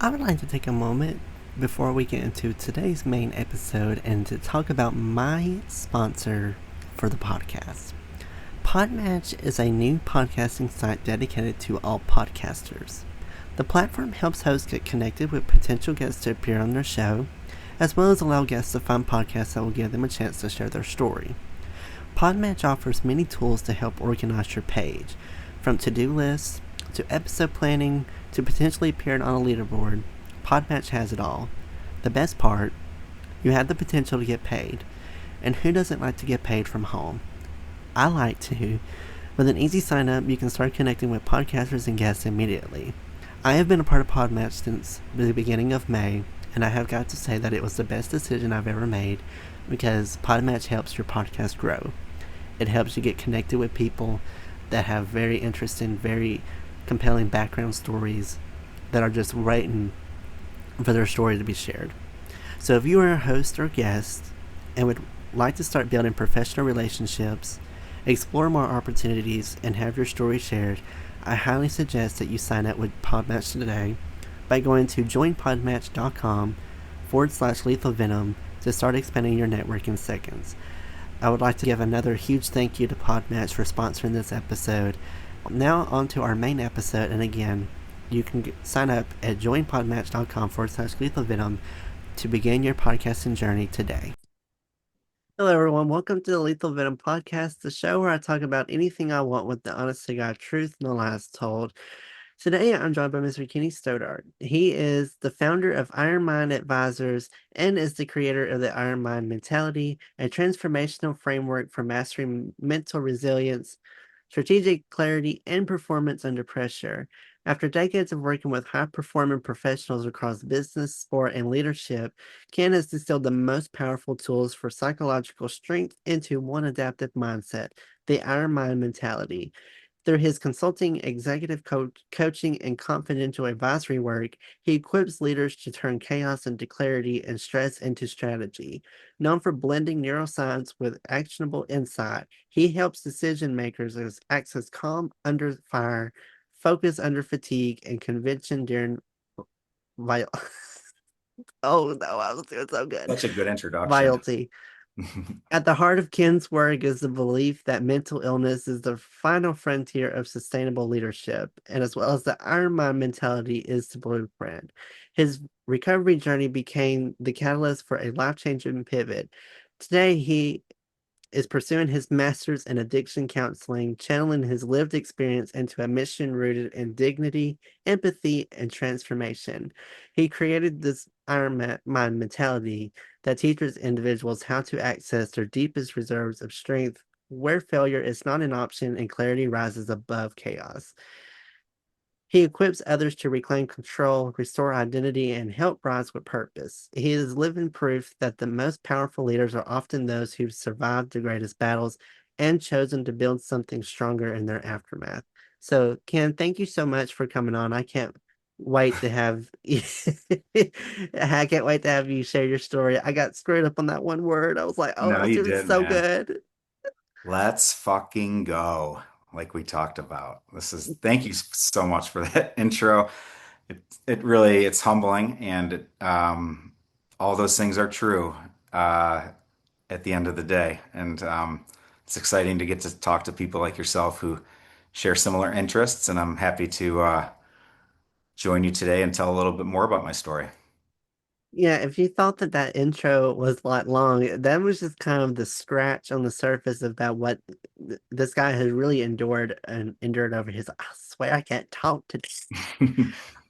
I would like to take a moment before we get into today's main episode and to talk about my sponsor for the podcast. Podmatch is a new podcasting site dedicated to all podcasters. The platform helps hosts get connected with potential guests to appear on their show, as well as allow guests to find podcasts that will give them a chance to share their story. Podmatch offers many tools to help organize your page, from to-do lists to episode planning to potentially appearing on a leaderboard. Podmatch has it all. The best part, you have the potential to get paid. And who doesn't like to get paid from home? I like to. With an easy sign up, you can start connecting with podcasters and guests immediately. I have been a part of Podmatch since the beginning of May, and I have got to say that it was the best decision I've ever made because Podmatch helps your podcast grow. It helps you get connected with people that have very interesting, very compelling background stories that are just waiting for their story to be shared. So if you are a host or guest and would like to start building professional relationships, explore more opportunities, and have your story shared, I highly suggest that you sign up with Podmatch today by going to joinpodmatch.com/lethal venom to start expanding your network in seconds. I would like to give another huge thank you to Podmatch for sponsoring this episode. Now on to our main episode, and again, you can sign up at joinpodmatch.com/lethal venom to begin your podcasting journey today. Hello, everyone. Welcome to the Lethal Venom Podcast, the show where I talk about anything I want with the honest to God truth, no lies told. Today, I'm joined by Mr. Kenny Stoddart. He is the founder of IronMind Advisors and is the creator of the IronMind Mentality, a transformational framework for mastering mental resilience, strategic clarity, and performance under pressure. After decades of working with high-performing professionals across business, sport, and leadership, Ken has distilled the most powerful tools for psychological strength into one adaptive mindset, the IronMind Mentality. Through his consulting, executive coaching, and confidential advisory work, he equips leaders to turn chaos into clarity and stress into strategy. Known for blending neuroscience with actionable insight, he helps decision makers access calm under fire, focus under fatigue, and conviction during viol. Oh no, I was doing so good. Such a good introduction. Violity. At the heart of Ken's work is the belief that mental illness is the final frontier of sustainable leadership, and as well as the Iron Mind mentality is the blueprint. His recovery journey became the catalyst for a life-changing pivot. Today, he is pursuing his master's in addiction counseling, channeling his lived experience into a mission rooted in dignity, empathy, and transformation. He created this Iron Mind mentality that teaches individuals how to access their deepest reserves of strength where failure is not an option and clarity rises above chaos. He equips others to reclaim control, restore identity, and help rise with purpose. He is living proof that the most powerful leaders are often those who've survived the greatest battles and chosen to build something stronger in their aftermath. So, Ken, thank you so much for coming on. I can't wait to have I can't wait to have you share your story. I got screwed up on that one word. I was like, oh, I No, was you doing did, so man. good. Let's fucking go. Like we talked about. Thank you so much for that intro. It's humbling and all those things are true uh, at the end of the day. And it's exciting to get to talk to people like yourself who share similar interests. And I'm happy to join you today and tell a little bit more about my story. Yeah, if you thought that that intro was like long, that was just kind of the scratch on the surface about what this guy has really endured and endured over his. I swear I can't talk today.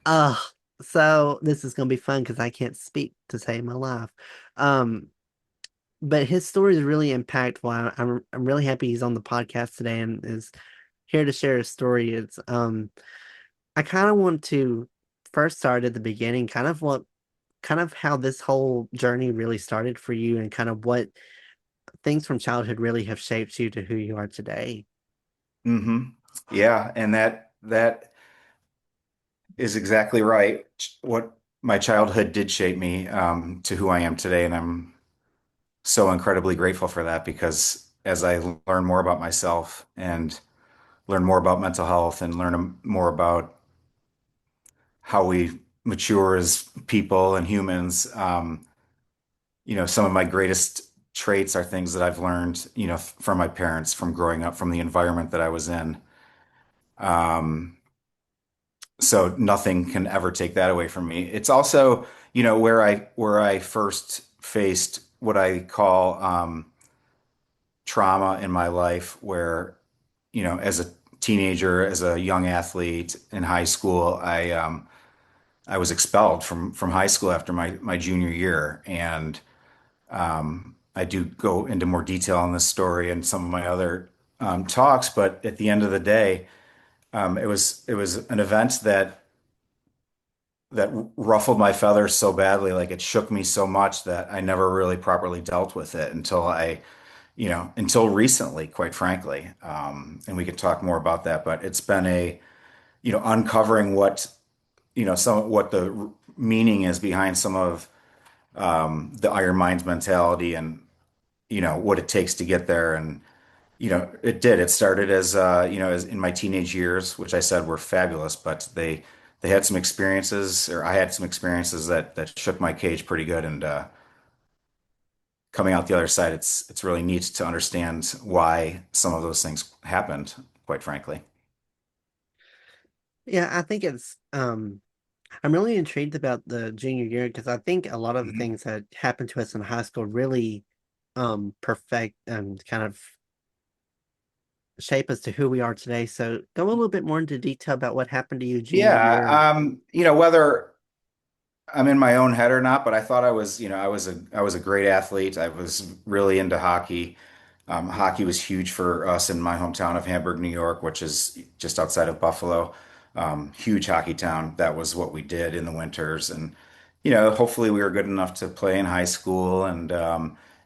Uh, so this is gonna be fun because I can't speak to save my life. Um, but his story is really impactful. I'm really happy he's on the podcast today and is here to share his story. I kind of want to first start at the beginning, kind of how this whole journey really started for you and kind of what things from childhood really have shaped you to who you are today. hmm Yeah, and that is exactly right. What my childhood did shape me to who I am today, and I'm so incredibly grateful for that because as I learn more about myself and learn more about mental health and learn more about how we mature as people and humans. Some of my greatest traits are things that I've learned, from my parents, from growing up, from the environment that I was in. Um, so nothing can ever take that away from me. It's also, where I first faced what I call trauma in my life, where, as a teenager, as a young athlete in high school, I was expelled from high school after my junior year, and I do go into more detail on this story and some of my other talks. But at the end of the day, it was an event that ruffled my feathers so badly, like it shook me so much that I never really properly dealt with it until recently, quite frankly. And we could talk more about that, but it's been uncovering what the meaning is behind some of the Iron Mind mentality, and what it takes to get there. And it started as in my teenage years, which I said were fabulous, but they had some experiences, or I had some experiences that shook my cage pretty good. And coming out the other side, it's really neat to understand why some of those things happened, quite frankly. Yeah, I think I'm really intrigued about the junior year because I think a lot of the Mhm. things that happened to us in high school really perfect and kind of shape us to who we are today. So go a little bit more into detail about what happened to you junior year. Yeah, whether I'm in my own head or not, but I thought I was a great athlete. I was really into hockey. Hockey was huge for us in my hometown of Hamburg, New York, which is just outside of Buffalo. Huge hockey town. That was what we did in the winters, and hopefully we were good enough to play in high school, and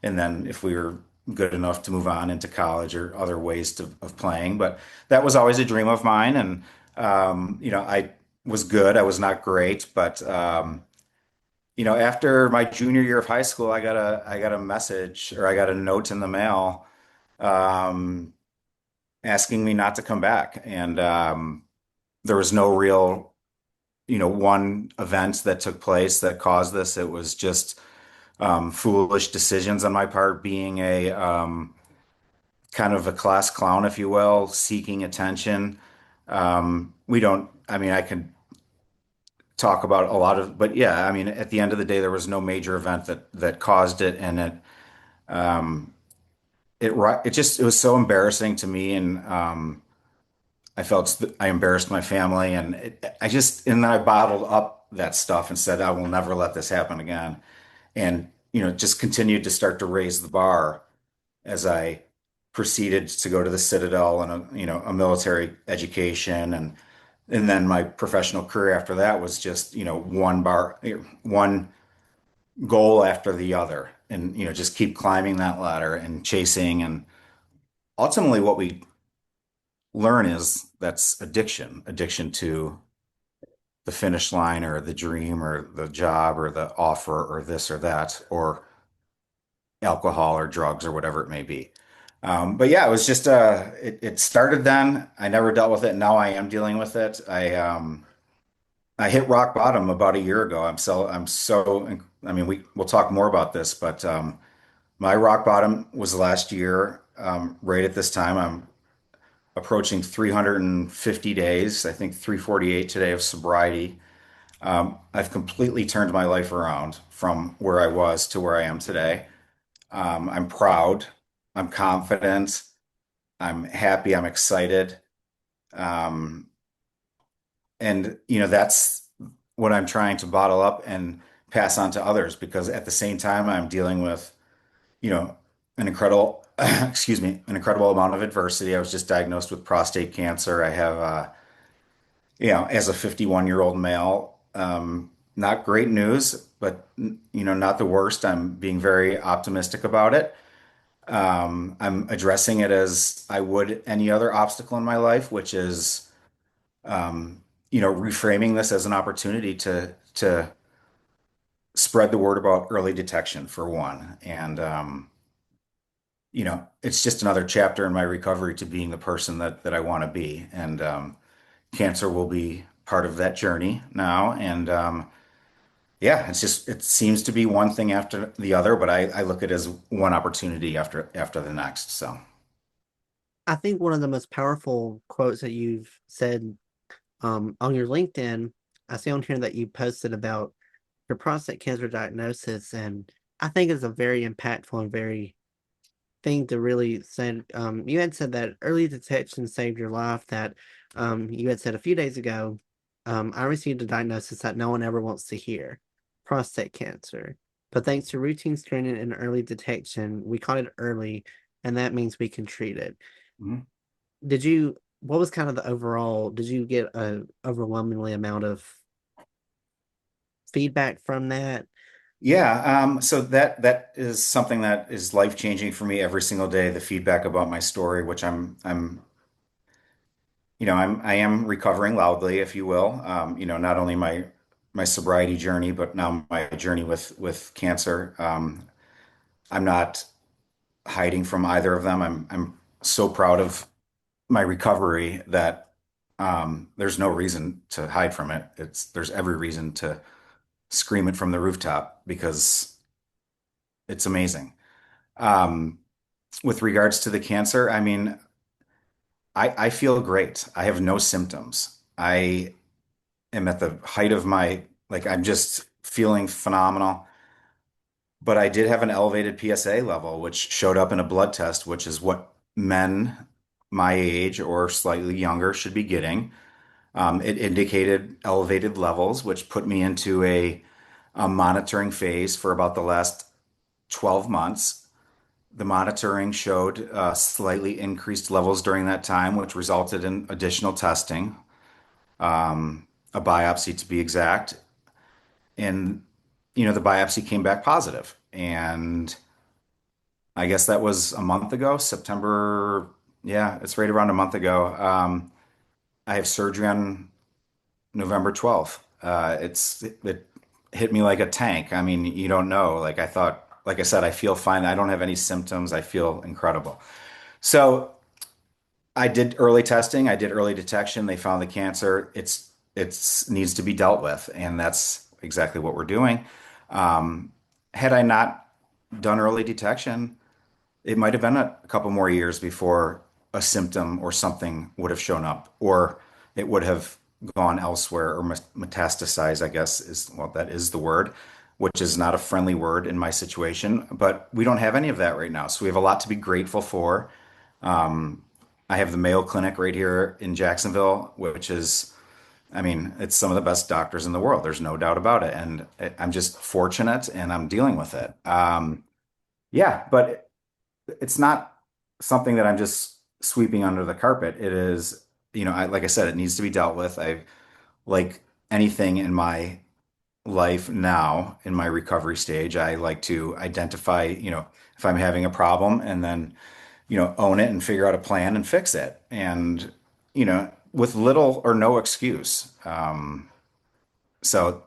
then if we were good enough to move on into college or other ways of playing. But that was always a dream of mine, and I was good. I was not great, but after my junior year of high school, I got a message, or I got a note in the mail, um, asking me not to come back. And there was no real, one event that took place that caused this. It was just foolish decisions on my part, being a kind of a class clown, if you will, seeking attention. We don't, I mean, I can talk about a lot of, but yeah, I mean, at the end of the day, there was no major event that caused it, and um, it was so embarrassing to me, and I embarrassed my family, and then I bottled up that stuff and said I will never let this happen again, and just continued to start to raise the bar as I proceeded to go to the Citadel and a military education, and then my professional career after that was just one goal after the other, and just keep climbing that ladder and chasing. And ultimately what we learn is that's addiction to the finish line, or the dream, or the job, or the offer, or this or that, or alcohol or drugs, or whatever it may be. But yeah, it was just it started then. I never dealt with it. Now I am dealing with it. I hit rock bottom about a year ago. I mean, we'll talk more about this, but my rock bottom was last year. Right at this time, I'm approaching 350 days, I think 348 today, of sobriety. I've completely turned my life around from where I was to where I am today. I'm proud, I'm confident, I'm happy, I'm excited. Um, and that's what I'm trying to bottle up and pass on to others, because at the same time I'm dealing with, you know, an incredible, excuse me, an incredible amount of adversity. I was just diagnosed with prostate cancer. I have, as a 51-year-old male, not great news, but not the worst. I'm being very optimistic about it. I'm addressing it as I would any other obstacle in my life, which is, reframing this as an opportunity to spread the word about early detection, for one. And it's just another chapter in my recovery to being the person that I want to be. And cancer will be part of that journey now. And yeah, it seems to be one thing after the other, but I look at it as one opportunity after the next. So, I think one of the most powerful quotes that you've said on your LinkedIn, I see on here that you posted about your prostate cancer diagnosis, and I think it's a very impactful and very thing to really send. You had said that early detection saved your life. That you had said a few days ago, I received a diagnosis that no one ever wants to hear, prostate cancer. But thanks to routine screening and early detection, we caught it early, and that means we can treat it. mhm. Did you? What was kind of the overall? Did you get a overwhelmingly amount of feedback from that? Yeah, so that is something that is life-changing for me every single day, the feedback about my story, which I am recovering loudly, if you will. Not only my sobriety journey, but now my journey with cancer. I'm not hiding from either of them. I'm so proud of my recovery that there's no reason to hide from it. There's every reason to scream it from the rooftop because it's amazing. Um, with regards to the cancer, I mean, I feel great. I have no symptoms. I am at the height of I'm just feeling phenomenal. But I did have an elevated PSA level, which showed up in a blood test, which is what men my age or slightly younger should be getting. It indicated elevated levels, which put me into a monitoring phase for about the last 12 months. The monitoring showed slightly increased levels during that time, which resulted in additional testing, a biopsy to be exact. And, the biopsy came back positive. And I guess that was a month ago, September. Yeah, it's right around a month ago. I have surgery on November 12th. It hit me like a tank. I mean, you don't know. Like I said, I feel fine. I don't have any symptoms. I feel incredible. So I did early testing. I did early detection. They found the cancer. It's needs to be dealt with, and that's exactly what we're doing. Had I not done early detection, it might have been a couple more years before a symptom or something would have shown up, or it would have gone elsewhere or metastasized, I guess that is the word, which is not a friendly word in my situation. But we don't have any of that right now. So we have a lot to be grateful for. I have the Mayo Clinic right here in Jacksonville, which is, I mean, it's some of the best doctors in the world. There's no doubt about it. And I'm just fortunate and I'm dealing with it. Yeah, but it's not something that I'm just sweeping under the carpet. It is, like I said, it needs to be dealt with. Like anything in my life now, in my recovery stage, I like to identify, if I'm having a problem and then, own it and figure out a plan and fix it. And, with little or no excuse. So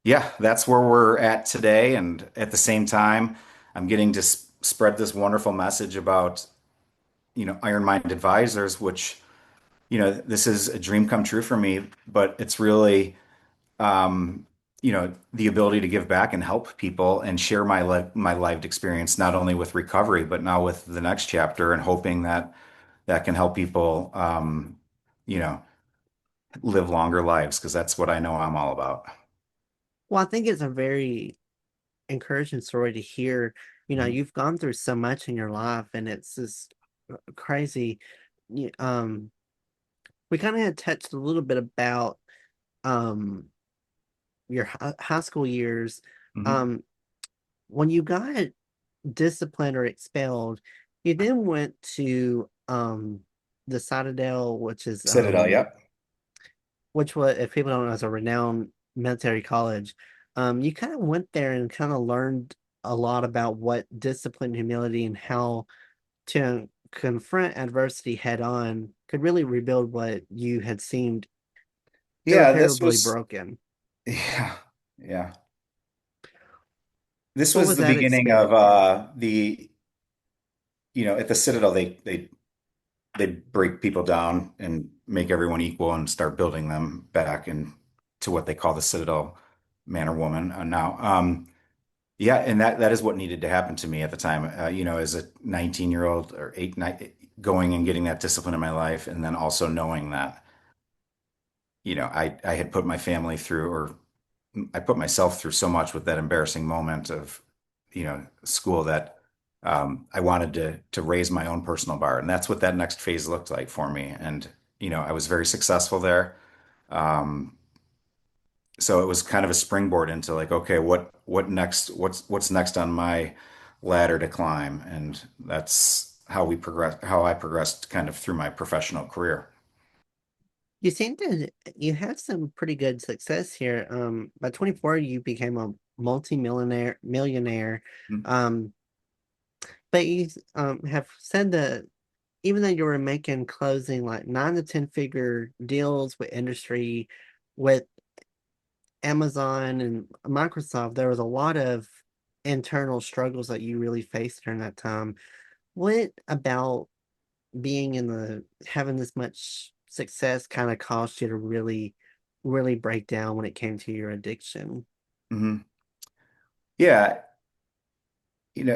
yeah, that's where we're at today. And at the same time, I'm getting to spread this wonderful message about IronMind Advisors, which, this is a dream come true for me, but it's really, the ability to give back and help people and share my lived experience, not only with recovery, but now with the next chapter and hoping that that can help people, you know, live longer lives, because that's what I know I'm all about. Well, I think it's a very encouraging story to hear. Mhm. You've gone through so much in your life, and it's just crazy. Y- Um, we kind of had touched a little bit about um your high school years. Mhm. Um, when you got disciplined or expelled, you then went to the Citadel, Citadel, yep. which was, if people don't know, is a renowned military college. You kind of went there and kind of learned a lot about what discipline, humility, and how to confront adversity head on could really rebuild what you had seemed Yeah, this irreparably was, broken. yeah, yeah. This What was was the that beginning of experience? at the Citadel, they break people down and make everyone equal and start building them back into what they call the Citadel man or woman now. Yeah, and that is what needed to happen to me at the time. As a 19-year-old or going and getting that discipline in my life, and then also knowing that, I had put my family through, or I put myself through so much with that embarrassing moment of, school that I wanted to raise my own personal bar, and that's what that next phase looked like for me. And I was very successful there. Um, so it was kind of a springboard into like, okay, what next? What's next on my ladder to climb? And that's how I progressed kind of through my professional career. You seem to you had some pretty good success here. By 24, you became a millionaire. Um, but you have said that even though you were making closing like 9 to 10 figure deals with industry, with Amazon and Microsoft, there was a lot of internal struggles that you really faced during that time. What about being in the having this much success kind of caused you to really break down when it came to your addiction? Hmm. Yeah,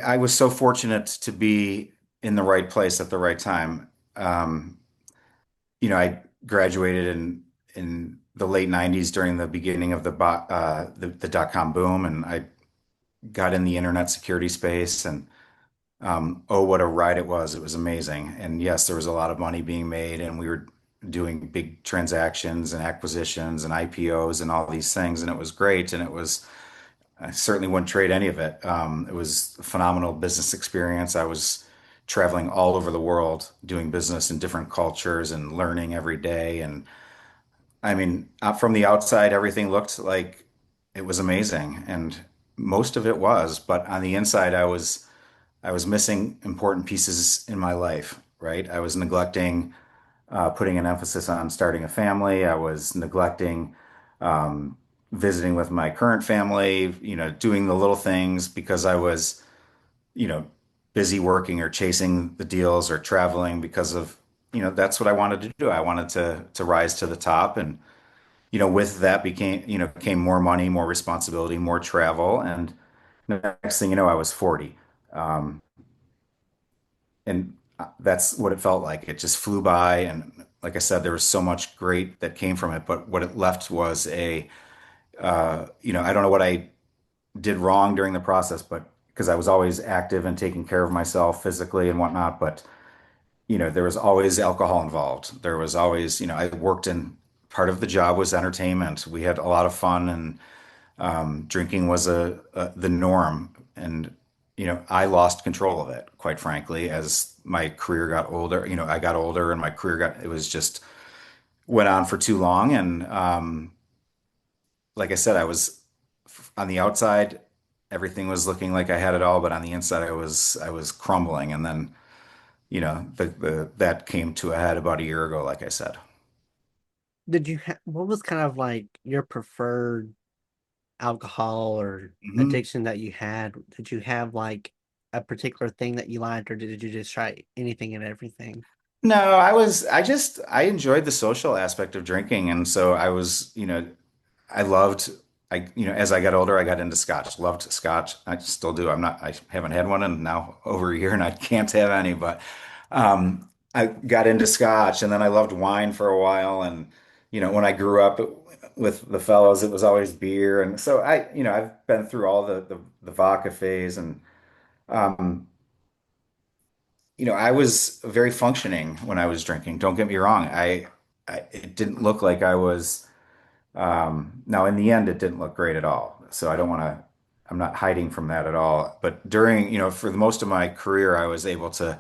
I was so fortunate to be in the right place at the right time. Um, I graduated in the late 90s during the beginning of the dot-com boom, and I got in the internet security space, and oh, what a ride it was. It was amazing. And yes, there was a lot of money being made, and we were doing big transactions and acquisitions and IPOs and all these things, and it was great. And I certainly wouldn't trade any of it. It was a phenomenal business experience. I was traveling all over the world doing business in different cultures and learning every day. And I mean, from the outside, everything looked like it was amazing, and most of it was. But on the inside, I was missing important pieces in my life, right? I was neglecting putting an emphasis on starting a family. I was neglecting um, visiting with my current family, doing the little things because I was, you know, busy working or chasing the deals or traveling because of, that's what I wanted to do. I wanted to rise to the top, and with that came more money, more responsibility, more travel, and next thing you know, I was 40. Um, and that's what it felt like. It just flew by, and like I said, there was so much great that came from it. But what it left was I don't know what I did wrong during the process, but because I was always active and taking care of myself physically and whatnot. But there was always alcohol involved. There was always, I worked in part of the job was entertainment. We had a lot of fun, and drinking was the norm, and I lost control of it, quite frankly, as my career got older. I got older, and my career got it was just went on for too long, and like I said, I was on the outside, everything was looking like I had it all, but on the inside, I was crumbling, and then that came to a head about a year ago, like I said. What was kind of like your preferred alcohol or Mhm. addiction that you had? Did you have like a particular thing that you liked, or did you just try anything and everything? No, I enjoyed the social aspect of drinking. And so I loved, as I got older, I got into scotch, loved scotch. I still do. I haven't had one in now over a year, and I can't have any, but, I got into scotch, and then I loved wine for a while. And, when I grew up with the fellows, it was always beer. And so I've been through all the vodka phase, and, um, I was very functioning when I was drinking. Don't get me wrong. It didn't look like I was, now in the end, it didn't look great at all. So I'm not hiding from that at all. But during, for the most of my career, I was able to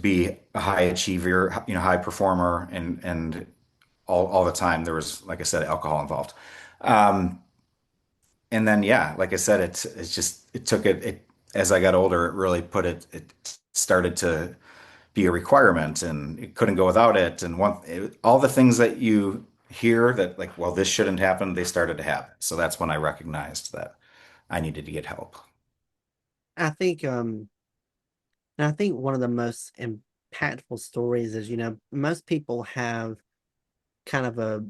be a high achiever, high performer, and all the time there was, like I said, alcohol involved. Um, and then, yeah, like I said, it took it, as I got older, it really it started to be a requirement, and it couldn't go without it. And all the things that you hear that like, well, this shouldn't happen, they started to happen. So that's when I recognized that I needed to get help. I think I think one of the most impactful stories is, most people have kind of a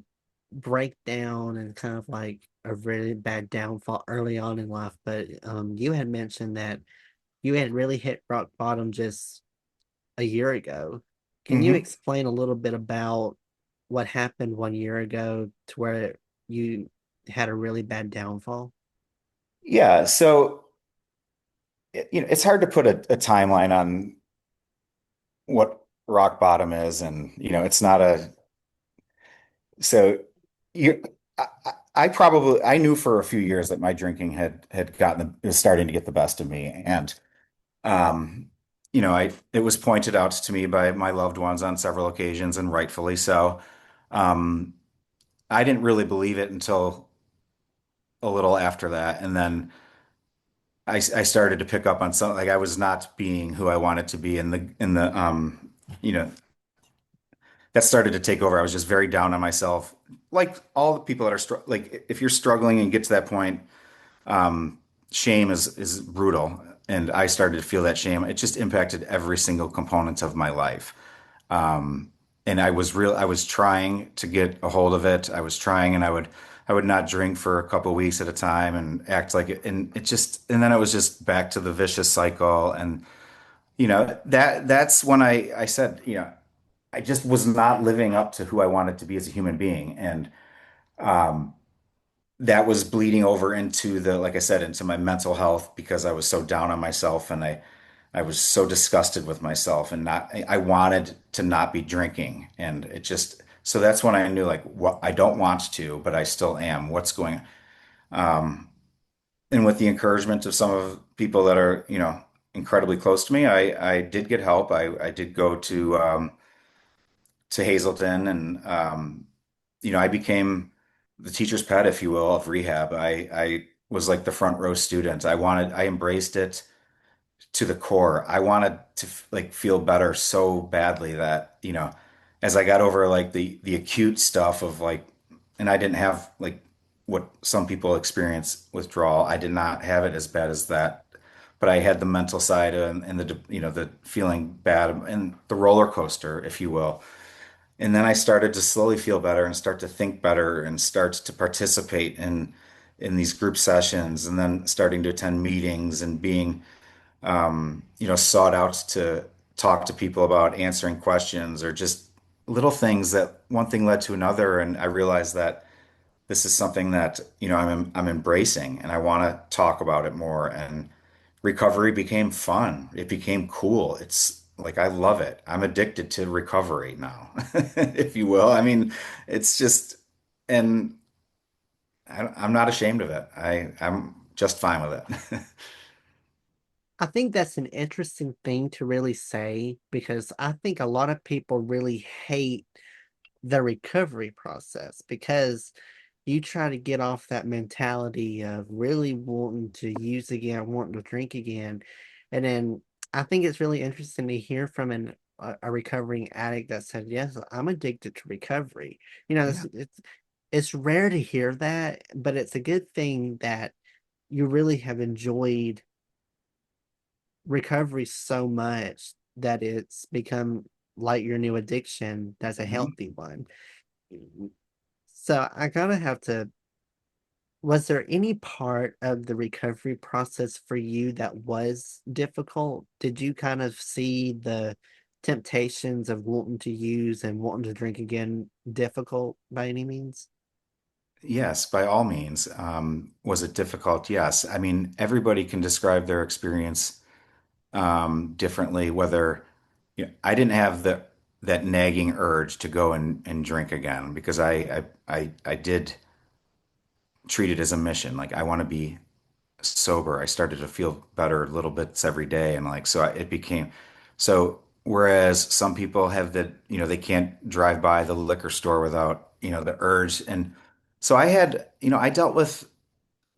breakdown and kind of like a really bad downfall early on in life. But you had mentioned that you had really hit rock bottom just a year ago. Can you Hmm. explain a little bit about what happened 1 year ago to where you had a really bad downfall? Yeah, so it's hard to put a timeline on what rock bottom is, and it's not a so you. I probably I knew for a few years that my drinking had was starting to get the best of me, and um, I it was pointed out to me by my loved ones on several occasions, and rightfully so. Um, I didn't really believe it until a little after that, and then I started to pick up on something like I was not being who I wanted to be, in the you know that started to take over. I was just very down on myself, like all the people that are like if you're struggling and get to that point, um, shame is brutal, and I started to feel that shame. It just impacted every single component of my life. Um, and I was trying to get a hold of it. I was trying, and I would not drink for a couple of weeks at a time and act like it. And and then it was just back to the vicious cycle. And, that's when I said, I just was not living up to who I wanted to be as a human being. And, um, that was bleeding over into like I said, into my mental health because I was so down on myself, and I was so disgusted with myself, and I wanted to not be drinking. And so that's when I knew like what I don't want to, but I still am. What's going and with the encouragement of some of people that are, incredibly close to me, I did get help. I did go to Hazleton, and I became the teacher's pet, if you will, of rehab. I was like the front row student. I embraced it to the core. I wanted to like feel better so badly that, as I got over like the acute stuff of like, and I didn't have like what some people experience withdrawal. I did not have it as bad as that, but I had the mental side and the feeling bad and the roller coaster, if you will. And then I started to slowly feel better and start to think better and start to participate in these group sessions, and then starting to attend meetings and being sought out to talk to people about answering questions or just little things that one thing led to another. And I realized that this is something that, I'm embracing, and I want to talk about it more. And recovery became fun. It became cool. It's like I love it. I'm addicted to recovery now, if you will. I mean, it's just, and I'm not ashamed of it. I'm just fine with it. I think that's an interesting thing to really say because I think a lot of people really hate the recovery process because you try to get off that mentality of really wanting to use again, wanting to drink again. And then I think it's really interesting to hear from a recovering addict that said, "Yes, I'm addicted to recovery." Yeah. It's rare to hear that, but it's a good thing that you really have enjoyed recovery so much that it's become like your new addiction that's a Mhm. healthy one. So I gotta have to, was there any part of the recovery process for you that was difficult? Did you kind of see the temptations of wanting to use and wanting to drink again difficult by any means? Yes, by all means. Was it difficult? Yes. I mean, everybody can describe their experience differently. Whether I didn't have that nagging urge to go and drink again because I did treat it as a mission. Like I want to be sober. I started to feel better little bits every day, and like so it became so. Whereas some people have that, they can't drive by the liquor store without, the urge. And so I had, I dealt with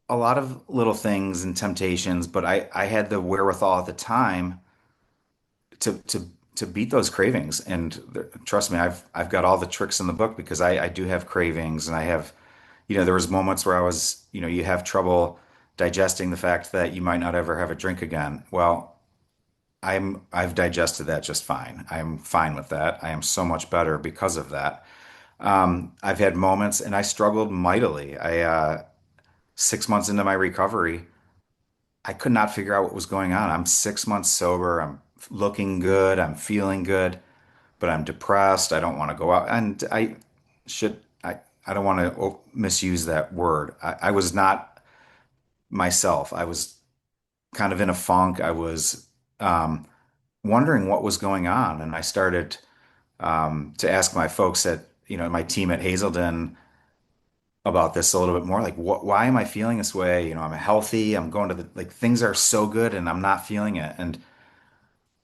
a lot of little things and temptations, but I had the wherewithal at the time to beat those cravings. And trust me, I've got all the tricks in the book because I do have cravings, and I have, there was moments where I was, you have trouble digesting the fact that you might not ever have a drink again. Well, I've digested that just fine. I'm fine with that. I am so much better because of that. I've had moments and I struggled mightily. 6 months into my recovery, I could not figure out what was going on. I'm 6 months sober. I'm looking good. I'm feeling good, but I'm depressed. I don't want to go out. And should, I don't want to misuse that word. I was not myself. I was kind of in a funk. I was um, wondering what was going on. And I started to ask my folks at, my team at Hazelden about this a little bit more. Like, why am I feeling this way? I'm healthy. I'm going to like, things are so good and I'm not feeling it. And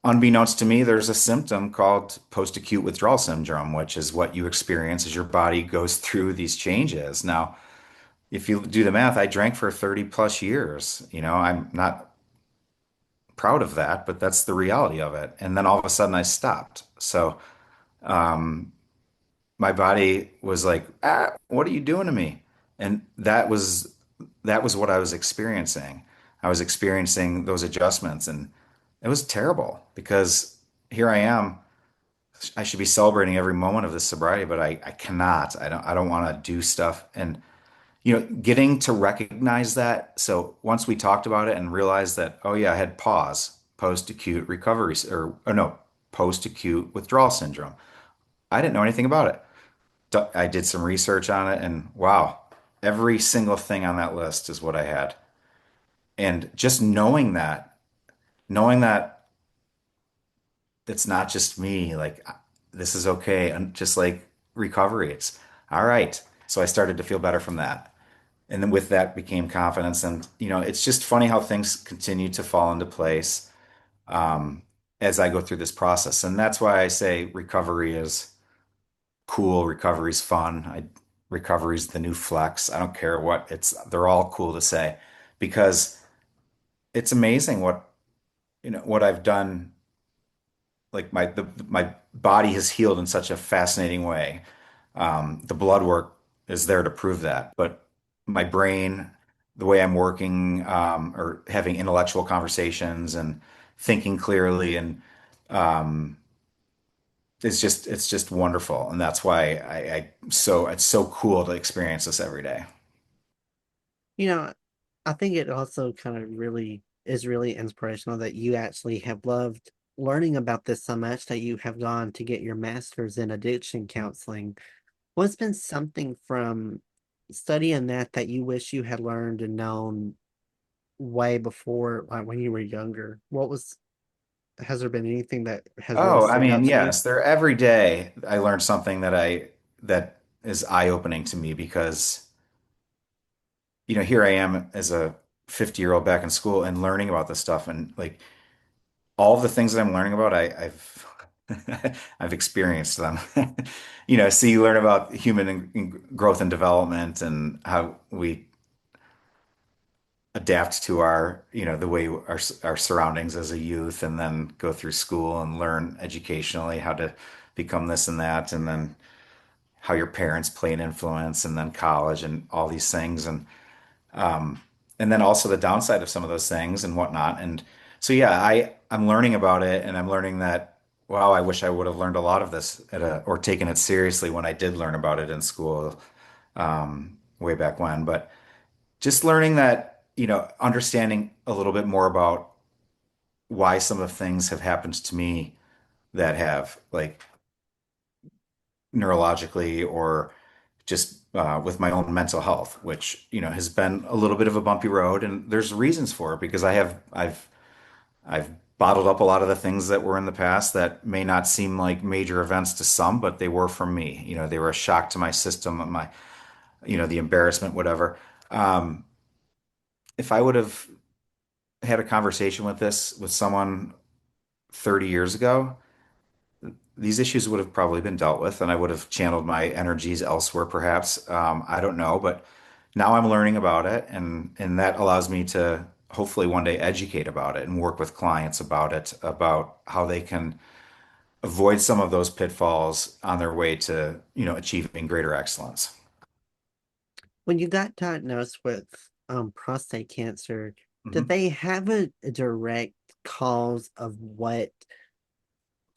unbeknownst to me, there's a symptom called post-acute withdrawal syndrome, which is what you experience as your body goes through these changes. Now, if you do the math, I drank for 30 plus years. I'm not proud of that, but that's the reality of it. And then all of a sudden I stopped. So, um, my body was like, what are you doing to me? And that was what I was experiencing. I was experiencing those adjustments and it was terrible because here I am. I should be celebrating every moment of this sobriety, but I cannot. I don't want to do stuff. And getting to recognize that. So once we talked about it and realized that, oh yeah, I had post-acute recovery, or no, post-acute withdrawal syndrome. I didn't know anything about it. I did some research on it and wow, every single thing on that list is what I had. And just knowing that it's not just me, like this is okay. And just like recovery, it's all right. So I started to feel better from that. And then with that became confidence. And, it's just funny how things continue to fall into place um, as I go through this process. And that's why I say recovery is cool. Recovery's fun. Recovery's the new flex. I don't care what they're all cool to say because it's amazing what I've done. Like my body has healed in such a fascinating way. The blood work is there to prove that, but my brain, the way I'm working, or having intellectual conversations and thinking clearly and um, it's just wonderful. And that's why it's so cool to experience this every day. You know, I think it also kind of really is really inspirational that you actually have loved learning about this so much that you have gone to get your master's in addiction counseling. What's been something from studying that you wish you had learned and known way before, like when you were younger? Has there been anything that has really Oh, I stuck mean, out to you? yes, there every day I learn something that is eye-opening to me because, here I am as a 50-year-old back in school and learning about this stuff and like all of the things that I'm learning about, I've I've experienced them. So you learn about human growth and development and how we adapt to the way our surroundings as a youth, and then go through school and learn educationally how to become this and that, and then how your parents play an influence, and then college and all these things, um, and then also the downside of some of those things and whatnot. And so, yeah, I'm learning about it, and I'm learning that, wow, I wish I would have learned a lot of this or taken it seriously when I did learn about it in school, way back when. But just learning that, understanding a little bit more about why some of the things have happened to me that have like neurologically or just with my own mental health, which has been a little bit of a bumpy road, and there's reasons for it because I've bottled up a lot of the things that were in the past that may not seem like major events to some, but they were for me. They were a shock to my system, the embarrassment, whatever. Um, if I would have had a conversation with someone 30 years ago, these issues would have probably been dealt with, and I would have channeled my energies elsewhere, perhaps. I don't know, but now I'm learning about it, and that allows me to hopefully one day educate about it and work with clients about it, about how they can avoid some of those pitfalls on their way to, achieving greater excellence. When you got diagnosed with prostate cancer, did Mhm. they have a direct cause of what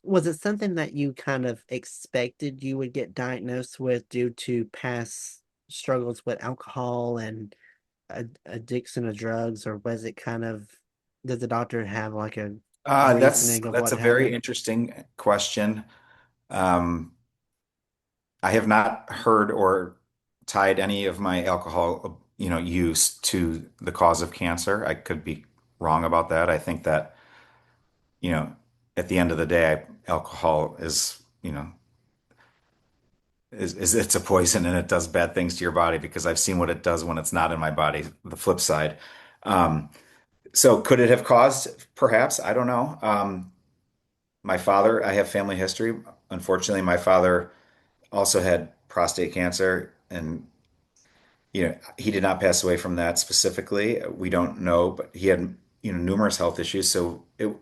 was it something that you kind of expected you would get diagnosed with due to past struggles with alcohol and addiction of drugs, or was it kind of did the doctor have like a reasoning of That's what a very happened? interesting question. Um, I have not heard or tied any of my alcohol, use to the cause of cancer. I could be wrong about that. I think that, you know, at the end of the day, alcohol is, is it's a poison and it does bad things to your body because I've seen what it does when it's not in my body, the flip side. Um, so could it have caused, perhaps? I don't know. My father, I have family history. Unfortunately, my father also had prostate cancer, and he did not pass away from that specifically. We don't know, but he had numerous health issues. So it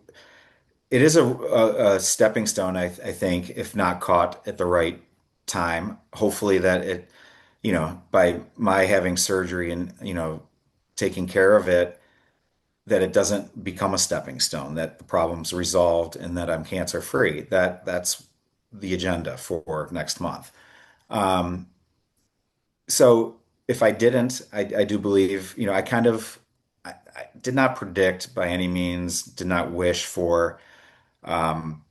is a stepping stone, I think, if not caught at the right time. Hopefully that by my having surgery and taking care of it, that it doesn't become a stepping stone, that the problem's resolved and that I'm cancer free. That's the agenda for next month. Um, so if I didn't, I do believe, I did not predict by any means, did not wish for. Um,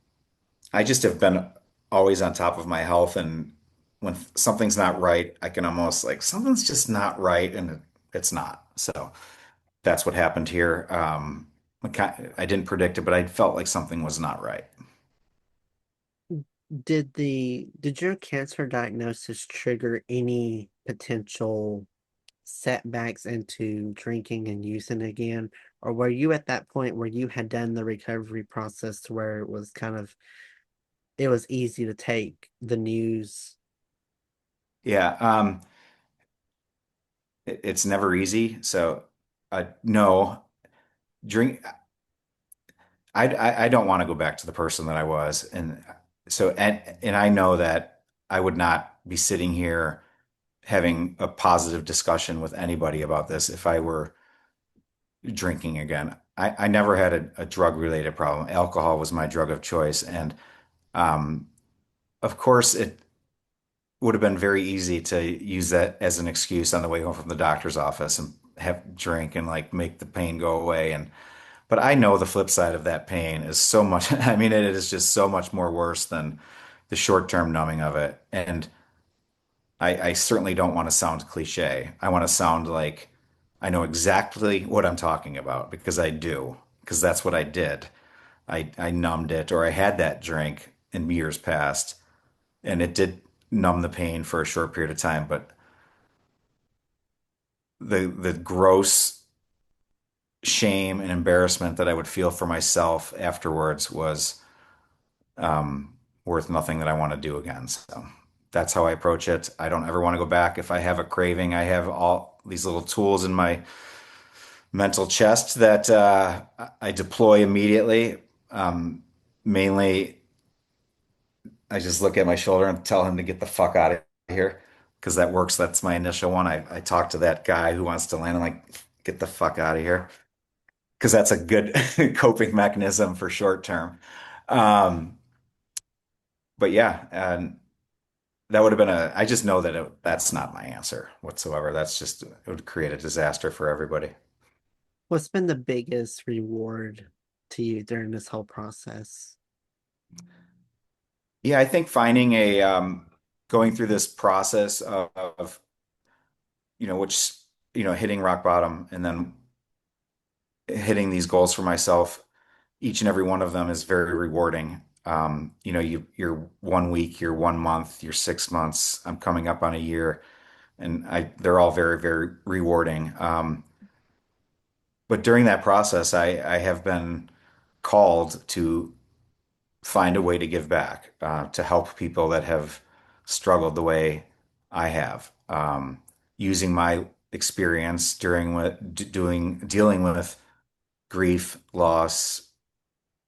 I just have been always on top of my health, and when something's not right, I can almost like something's just not right, and it's not. So that's what happened here. I didn't predict it, but I felt like something was not right. Did your cancer diagnosis trigger any potential setbacks into drinking and using again? Or were you at that point where you had done the recovery process to where it was kind of it was easy to take the news? Yeah, it's never easy. So, no, drink. I don't want to go back to the person that I was, and and I know that I would not be sitting here having a positive discussion with anybody about this if I were drinking again. I never had a drug related problem. Alcohol was my drug of choice, and um, of course it would have been very easy to use that as an excuse on the way home from the doctor's office and have drink and like make the pain go away. And but I know the flip side of that pain is so much. I mean, it is just so much more worse than the short-term numbing of it. And I certainly don't want to sound cliche. I want to sound like I know exactly what I'm talking about because I do, because that's what I did. I numbed it, or I had that drink in years past, and it did numb the pain for a short period of time. But the gross shame and embarrassment that I would feel for myself afterwards was worth nothing that I want to do again. So that's how I approach it. I don't ever want to go back. If I have a craving, I have all these little tools in my mental chest that I deploy immediately. Mainly, I just look at my shoulder and tell him to get the fuck out of here because that works. That's my initial one. I talk to that guy who wants to land. I'm like, get the fuck out of here because that's a good coping mechanism for short term. Um, but yeah, and that would have been I just know that that's not my answer whatsoever. That's just, it would create a disaster for everybody. What's been the biggest reward to you during this whole process? Yeah, I think finding going through this process of, which, hitting rock bottom and then hitting these goals for myself, each and every one of them is very rewarding. You're 1 week, you're 1 month, you're 6 months. I'm coming up on a year, and they're all very, very rewarding. But during that process, I have been called to find a way to give back, to help people that have struggled the way I have, using my experience during dealing with grief, loss,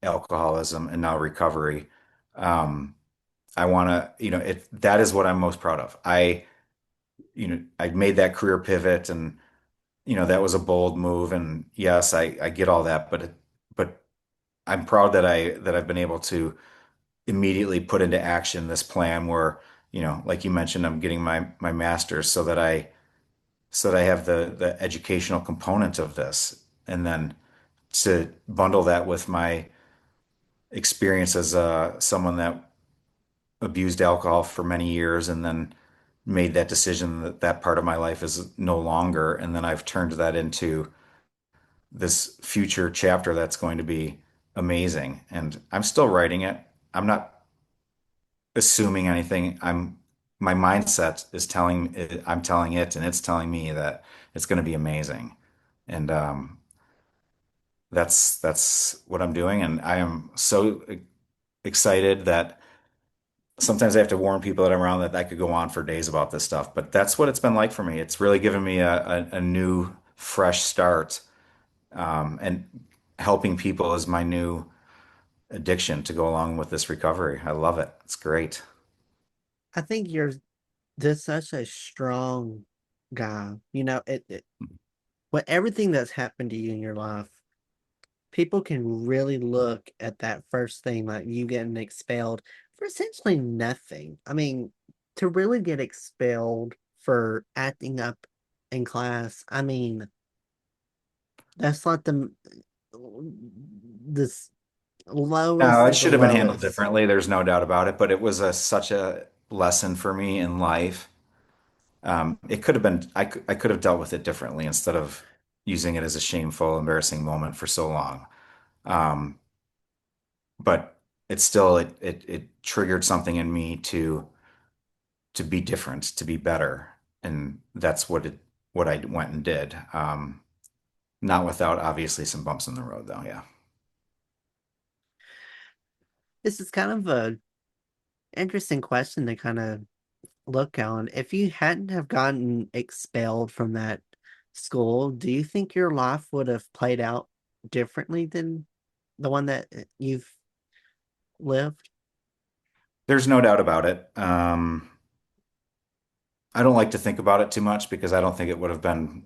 alcoholism, and now recovery. Um, I want to, that is what I'm most proud of. I made that career pivot, and that was a bold move, and yes, I get all that, but I'm proud that I've been able to immediately put into action this plan where, like you mentioned, I'm getting my master's so that I have the educational component of this, and then to bundle that with my experience as someone that abused alcohol for many years and then made that decision that that part of my life is no longer, and then I've turned that into this future chapter that's going to be amazing. And I'm still writing it. I'm not assuming anything. My mindset is telling it, I'm telling it, and it's telling me that it's going to be amazing. And that's what I'm doing. And I am so excited that sometimes I have to warn people that I'm around that I could go on for days about this stuff. But that's what it's been like for me. It's really given me a new, fresh start. And helping people is my new addiction to go along with this recovery. I love it. It's great. I think you're just such a strong guy. What everything that's happened to you in your life, people can really look at that first thing, like you getting expelled for essentially nothing. I mean, to really get expelled for acting up in class, I mean, that's like this lowest It of the should have been handled lowest. differently. There's no doubt about it, but it was such a lesson for me in life. It could have been, I could have dealt with it differently instead of using it as a shameful, embarrassing moment for so long. Um, but it triggered something in me to be different, to be better. And that's what I went and did. Not without obviously some bumps in the road though. Yeah. This is kind of a interesting question to kind of look on. If you hadn't have gotten expelled from that school, do you think your life would have played out differently than the one that you've lived? There's no doubt about it. I don't like to think about it too much because I don't think it would have been,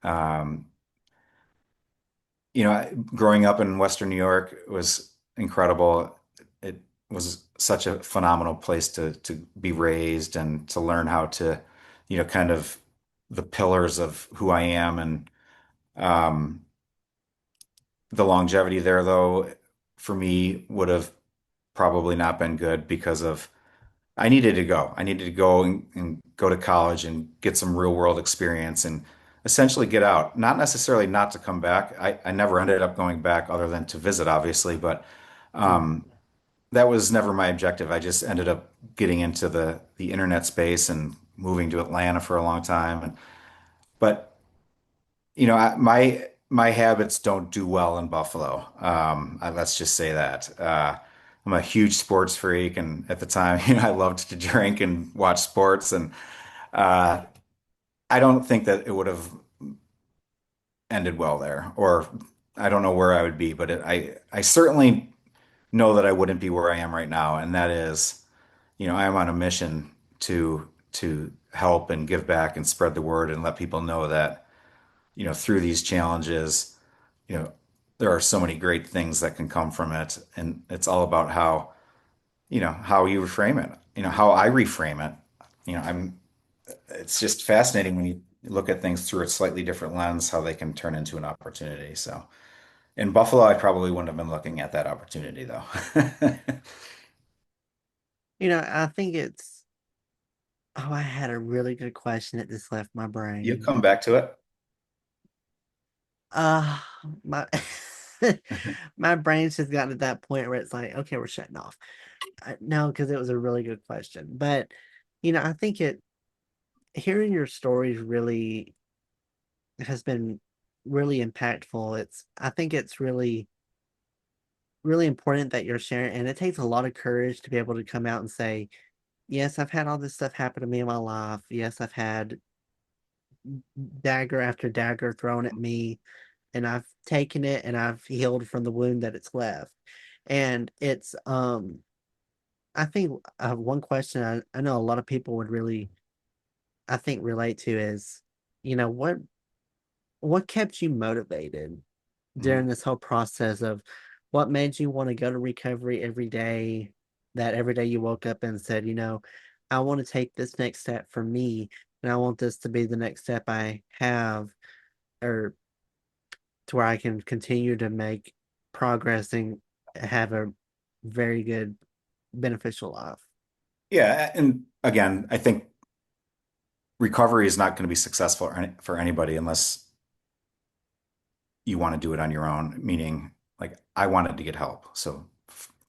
um, growing up in Western New York was incredible. It was such a phenomenal place to be raised and to learn how to, kind of the pillars of who I am. And um, the longevity there, though, for me would have probably not been good because of I needed to go. I needed to go and go to college and get some real world experience and essentially get out. Not necessarily not to come back. I never ended up going back other than to visit, obviously, but Mm. um, that was never my objective. I just ended up getting into the internet space and moving to Atlanta for a long time. But my habits don't do well in Buffalo. Let's just say that. I'm a huge sports freak, and at the time, I loved to drink and watch sports, and uh, I don't think that it would have ended well there, or I don't know where I would be, but I certainly know that I wouldn't be where I am right now, and that is, I am on a mission to help and give back and spread the word and let people know that, through these challenges, you know, there are so many great things that can come from it. And it's all about how you reframe it, how I reframe it. It's just fascinating when you look at things through a slightly different lens, how they can turn into an opportunity. So in Buffalo, I probably wouldn't have been looking at that opportunity though. I think I had a really good question that just left my You brain. come back to it. Uh, my my brain's just gotten to that point where it's like, okay, we're shutting off. No, because it was a really good question. But, I think hearing your stories really has been really impactful. I think it's really, really important that you're sharing. And it takes a lot of courage to be able to come out and say, yes, I've had all this stuff happen to me in my life. Yes, I've had dagger after dagger thrown at me, and I've taken it and I've healed from the wound that it's left. And I think one question I know a lot of people would really, I think, relate to is, you know, what kept you motivated during Mhm. this whole process of What made you want to go to recovery every day? That every day you woke up and said, I want to take this next step for me, and I want this to be the next step I have, or to where I can continue to make progress and have a very good beneficial life. Yeah, and again, I think recovery is not going to be successful for anybody unless you want to do it on your own, meaning like I wanted to get help. So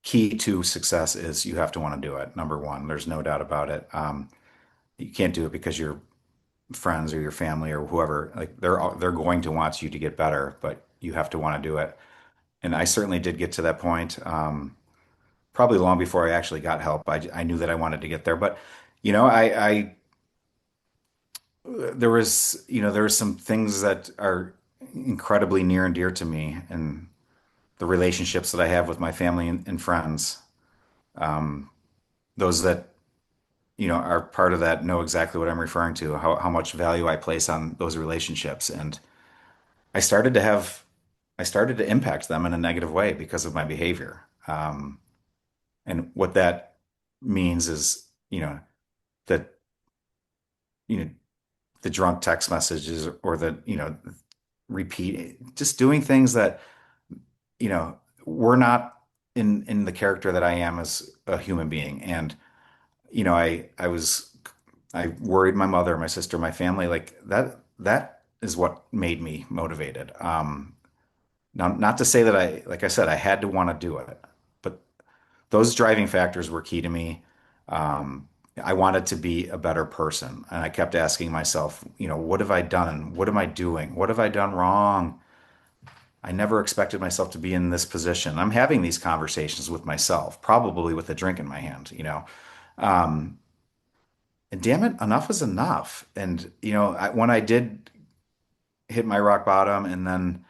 key to success is you have to want to do it. Number one, there's no doubt about it. You can't do it because your friends or your family or whoever, like they're going to want you to get better, but you have to want to do it. And I certainly did get to that point. Probably long before I actually got help. I knew that I wanted to get there, but I there were some things that are incredibly near and dear to me, and the relationships that I have with my family and friends. Um, those that are part of that know exactly what I'm referring to, how much value I place on those relationships. And I started to have, I started to impact them in a negative way because of my behavior. And what that means is, that, you know, the drunk text messages or just doing things that, were not in the character that I am as a human being. And, I worried my mother, my sister, my family, like that is what made me motivated. Now, not to say that like I said, I had to want to do it, but those driving factors were key to me. Um, I wanted to be a better person, and I kept asking myself, what have I done? What am I doing? What have I done wrong? I never expected myself to be in this position. I'm having these conversations with myself, probably with a drink in my hand. Um, and damn it, enough is enough. And, when I did hit my rock bottom and then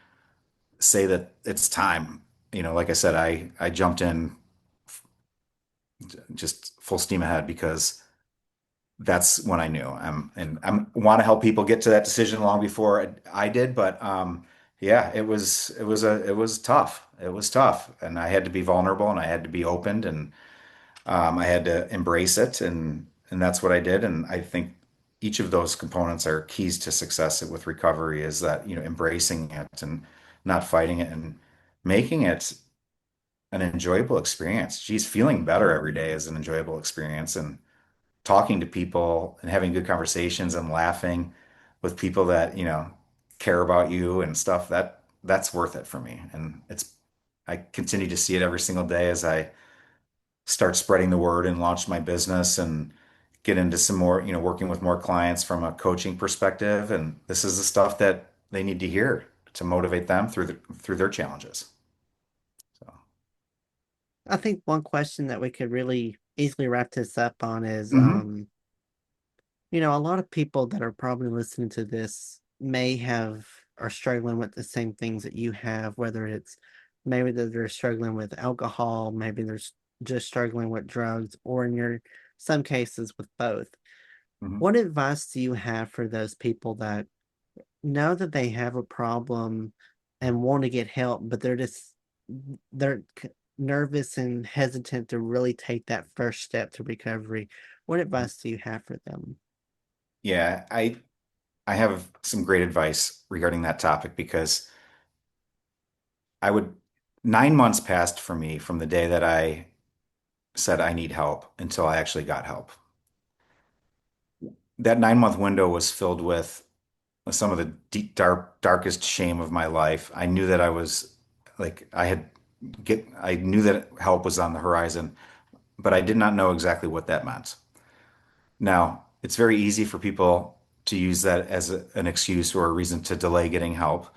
say that it's time, like I said, I jumped in just full steam ahead because that's when I knew I want to help people get to that decision long before I did. But yeah, it was tough. It was tough, and I had to be vulnerable and I had to be opened and I had to embrace it, and that's what I did. And I think each of those components are keys to success with recovery. Is that embracing it and not fighting it and making it an enjoyable experience. Geez, feeling better every day is an enjoyable experience, and talking to people and having good conversations and laughing with people that, care about you and stuff, that's worth it for me. And I continue to see it every single day as I start spreading the word and launch my business and get into some more, working with more clients from a coaching perspective. And this is the stuff that they need to hear to motivate them through their challenges. So, I think one question that we could really easily wrap this up on is, hmm a lot of people that are probably listening to this may have are struggling with the same things that you have, whether it's maybe that they're struggling with alcohol, maybe they're just struggling with drugs, or in your some cases with both. hmm What advice do you have for those people that know that they have a problem and want to get help, but they're nervous and hesitant to really take that first step to recovery? What advice do you have for them? Yeah, I have some great advice regarding that topic because I would 9 months passed for me from the day that I said I need help until I actually got help. That 9 month window was filled with some of the deep, darkest shame of my life. I knew that I was like I knew that help was on the horizon, but I did not know exactly what that meant. Now, it's very easy for people to use that as an excuse or a reason to delay getting help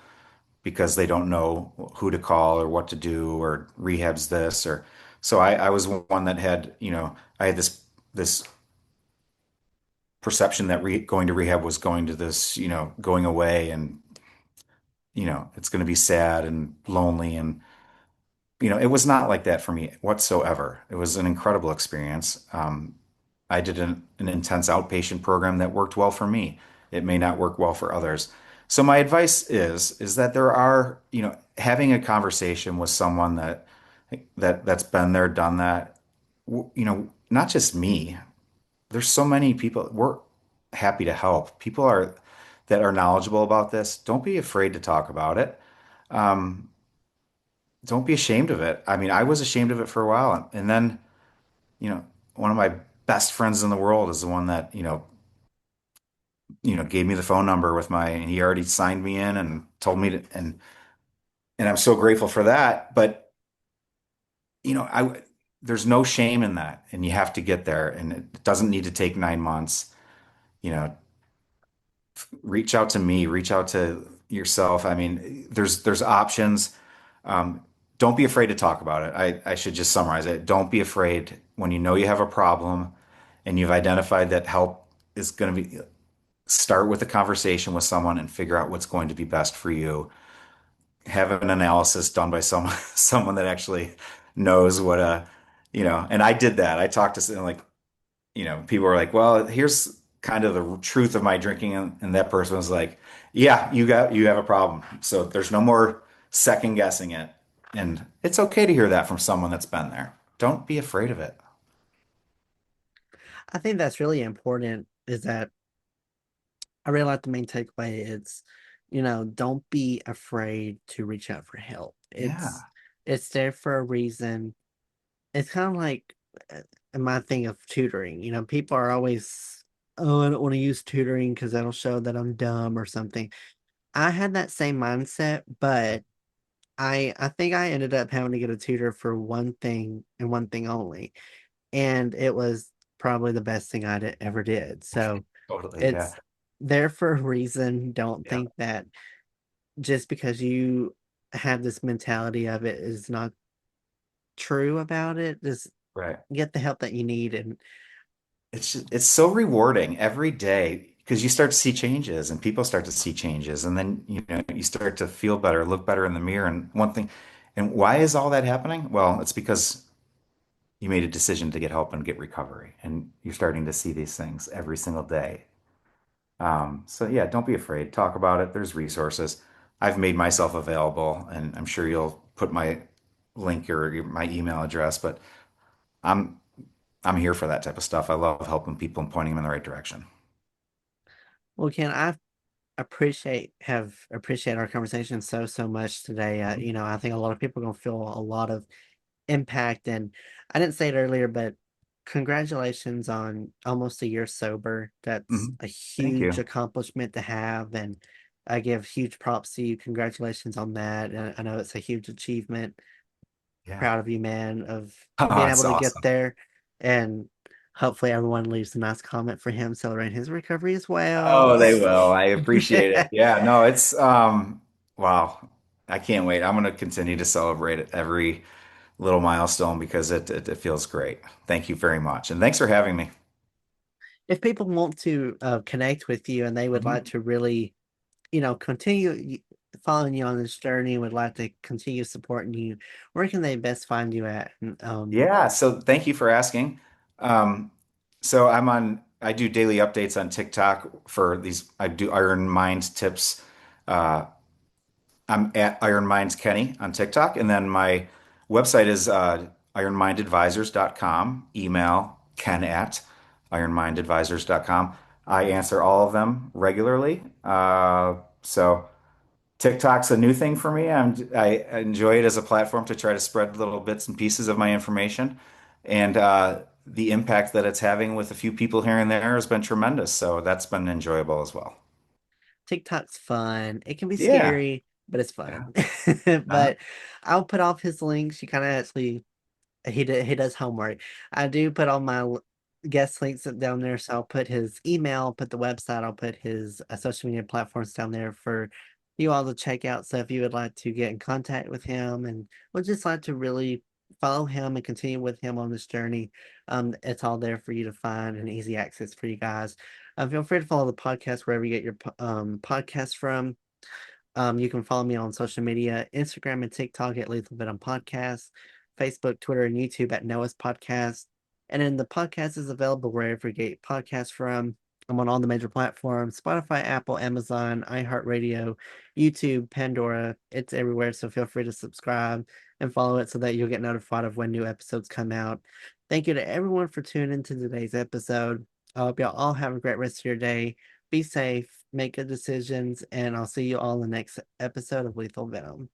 because they don't know who to call or what to do or rehab's this or so I was one that had, I had this perception that going to rehab was going to this, going away and, it's going to be sad and lonely and, it was not like that for me whatsoever. It was an incredible experience. I did an intense outpatient program that worked well for me. It may not work well for others. So my advice is that there are, having a conversation with someone that's been there, done that, not just me. There's so many people. We're happy to help. People are that are knowledgeable about this. Don't be afraid to talk about it. Um, don't be ashamed of it. I mean, I was ashamed of it for a while, and then, you know, one of my best friends in the world is the one that, gave me the phone number and he already signed me in and told me to, and I'm so grateful for that. But, there's no shame in that, and you have to get there, and it doesn't need to take 9 months. You know, reach out to me, reach out to yourself. I mean, there's options. Um, don't be afraid to talk about it. I should just summarize it. Don't be afraid when you know you have a problem and you've identified that help is going to be start with a conversation with someone and figure out what's going to be best for you. Have an analysis done by someone someone that actually knows and I did that. I talked to someone like, people were like, well, here's kind of the truth of my drinking. And that person was like, yeah, you have a problem. So there's no more second guessing it. And it's okay to hear that from someone that's been there. Don't be afraid of it. I think that's really important is that I really like the main takeaway. It's, don't be afraid to reach out for help. It's Yeah, it's there for a reason. It's kind of like uh, my thing of tutoring. People are always, oh, I don't want to use tutoring because that'll show that I'm dumb or something. I had that same mindset, but I think I ended up having to get a tutor for one thing and one thing only, and it was probably the best thing ever did. So totally. it's Yeah. there for a reason. Don't Yeah. think that just because you have this mentality of it is not true about it. Just Right. get the help that you need. And It's so rewarding every day because you start to see changes and people start to see changes and then you start to feel better, look better in the mirror. And one thing, and why is all that happening? Well, it's because you made a decision to get help and get recovery, and you're starting to see these things every single day. So yeah, don't be afraid. Talk about it. There's resources. I've made myself available, and I'm sure you'll put my link or my email address, but I'm I'm here for that type of stuff. I love helping people and pointing them in the right direction. well, Ken, I have appreciate our conversation so much today. I think a lot of people are gonna feel a lot of impact. And I didn't say it earlier, but congratulations on almost a year sober. That's Mhm. a Thank huge you. accomplishment to have. And I give huge props to you. Congratulations on that. And I know it's a huge achievement. Yeah. Proud of you, man, of Oh, being it's able to get awesome. there. And hopefully everyone leaves a nice comment for him celebrating his recovery as well. Oh, they will. I appreciate it. Yeah, no, it's wow. I can't wait. I'm going to continue to celebrate it every little milestone because it feels great. Thank you very much. And thanks for having me. If people want to connect with you and they would like Mhm. to really continue following you on this journey, would like to continue supporting you, where can they best find you at? And, Yeah, so thank you for asking. Um, so I do daily updates on TikTok for these, I do Iron Mind tips. Uh, I'm at Iron Minds Kenny on TikTok. And then my website is ironmindadvisors.com. Email ken at ironmindadvisors.com. I answer all of them regularly. So TikTok's a new thing for me. I enjoy it as a platform to try to spread little bits and pieces of my information. And the impact that it's having with a few people here and there has been tremendous. So that's been enjoyable as well. TikTok's fun. It can be Yeah. scary, but it's Yeah. fun. Uh-huh. But I'll put off his links. You kind of actually he does homework. I do put all my guest links down there, so I'll put his email, I'll put the website, I'll put his social media platforms down there for you all to check out. So if you would like to get in contact with him and would just like to really follow him and continue with him on this journey, it's all there for you to find and easy access for you guys. Feel free to follow the podcast wherever you get your podcast from. You can follow me on social media, Instagram and TikTok at Lethal Venom Podcast, Facebook, Twitter, and YouTube at Noah's Podcast. And then the podcast is available wherever you get podcasts from. I'm on all the major platforms: Spotify, Apple, Amazon, iHeartRadio, YouTube, Pandora. It's everywhere. So feel free to subscribe and follow it so that you'll get notified of when new episodes come out. Thank you to everyone for tuning into today's episode. I hope y'all all have a great rest of your day. Be safe, make good decisions, and I'll see you all in the next episode of Lethal Venom.